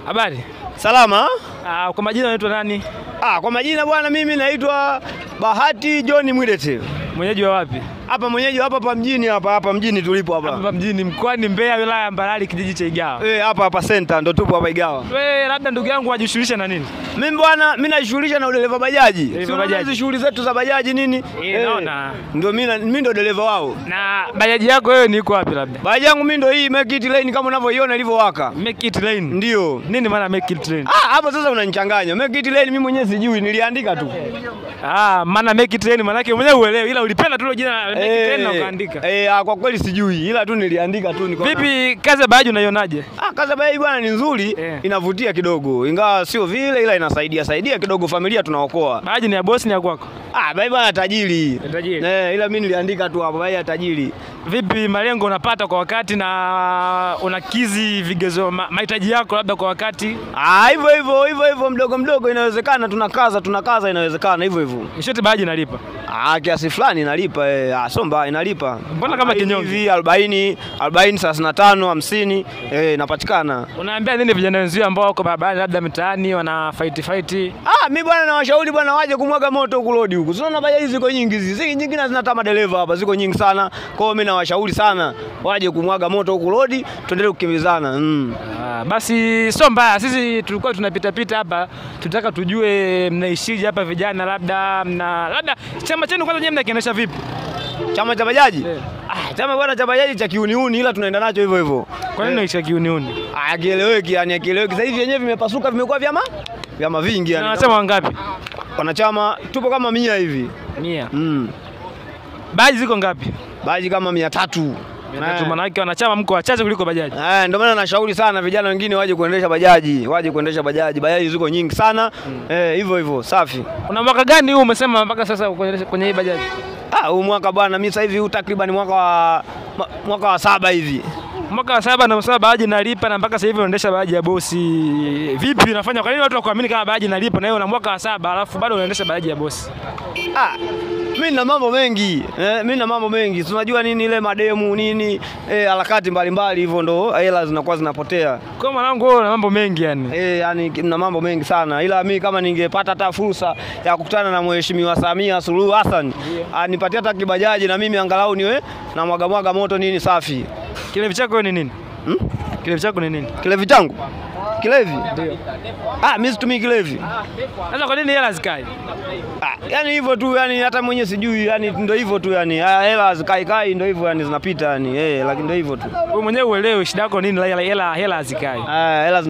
Habari? Salama. Kwa majina unaitwa nani? Kwa majina bwana mimi naitwa Bahati John Mwidete. Mwenyeji wa wapi? Mwenyeji hapa mjini hapa mjini tulipo hapa. Hapa mjini mkoani Mbeya wilaya ya Mbarali kijiji cha Igawa. Hapa center ndo tupo hapa Igawa. Wewe labda ndugu yangu wajishughulisha na nini? Mimi bwana najishughulisha na udereva bajaji. Sio bajaji. Shughuli zetu za bajaji nini? Naona. Ndio mimi ndo dereva wao. Na bajaji yako wewe ni iko wapi labda? Bajaji yangu mimi ndo hii Make It Lane kama unavyoiona ilivyowaka. Make It Lane. Ndio. Nini maana Make It Lane? Hapo sasa unanichanganya. Make It Lane mimi mwenyewe sijui, niliandika tu. Maana Make It Lane maana yake mwenyewe uelewe, ila ulipenda tu hilo jina Make It Lane na ukaandika. Kwa kweli sijui, ila tu niliandika tu niko. Vipi kazi ya bajaji unaionaje? Kazi ya bajaji bwana ni nzuri, inavutia kidogo. Ingawa sio vile, ila inasaidia kidogo, familia tunaokoa. Bajaji ni ya boss ni ya kwako? Bajaji bwana tajiri. Tajiri. Ila mimi niliandika tu hapo bajaji tajiri. Vipi malengo unapata kwa wakati na unakizi vigezo mahitaji yako labda kwa wakati? Hivyo mdogo inawezekana, tunakaza inawezekana hivyo. Nishoti bajaji inalipa? Kiasi fulani inalipa, somba inalipa. Mbona kama kinyonge hivi 40 35 50 inapatikana. Unaambia nini vijana wenzio ambao wako barabarani labda mitaani wana fight? Mimi bwana nawashauri bwana waje kumwaga moto huko road huko. Unaona bajaji ziko nyingi nyingi na zinatama dereva hapa ziko nyingi sana. Kwa hiyo mimi nawashauri sana waje kumwaga moto huko road, tuendelee kukimbizana. Basi sio mbaya, sisi tulikuwa tunapita hapa, tunataka tujue mnaishije hapa vijana, labda chama chenu kwanza nyewe mnakiendesha vipi? Chama cha bajaji? Chama bwana cha bajaji cha kiuniuni, ila tunaenda nacho hivyo. Kwa nini unaisha kiuniuni? Akieleweki, akieleweki. Sasa hivi yenyewe vimepasuka, vimekuwa vyama vingi yani. Wanachama wangapi? Wanachama tupo kama 100 hivi. 100. Bajaji ziko ngapi? Bajaji kama 300. Maana yake wanachama mko wachache kuliko bajaji. Ndio maana nashauri sana vijana wengine waje kuendesha bajaji, bajaji ziko nyingi sana. Hivyo safi. Una mwaka gani huu umesema mpaka sasa kwenye hii bajaji? Huu mwaka bwana mimi sasa hivi takriban mwaka wa 7 hivi. Mwaka wa 7 na msaba bajaji nalipa na mpaka sasa hivi unaendesha bajaji ya bosi. Vipi unafanya? Kwa nini watu wakuamini kama bajaji nalipa na wewe una mwaka wa 7 alafu bado unaendesha bajaji ya bosi? Mimi na mambo mengi. Tunajua nini ile mademu nini, harakati mbalimbali hivyo ndo hela zinakuwa zinapotea. Kwa mwanangu wewe una mambo mengi yani. Yani na mambo mengi sana. Ila mimi kama ningepata hata fursa ya kukutana na Mheshimiwa Samia Suluhu Hassan, anipatie hata kibajaji na mimi angalau niwe na mwaga moto nini safi. Kilevi chako ni nini? Kilevi chako ni nini? Kilevi changu? Kilevi? Ndio. Mimi situmii kilevi. Sasa kwa nini hela zikai? Yani hivyo tu, yani hata mwenyewe sijui, yani ndio hivyo tu, yani hela zikai ndio hivyo, yani zinapita yani, lakini ndio hivyo tu. Wewe mwenyewe uelewe shida yako nini, hela zikai. Hela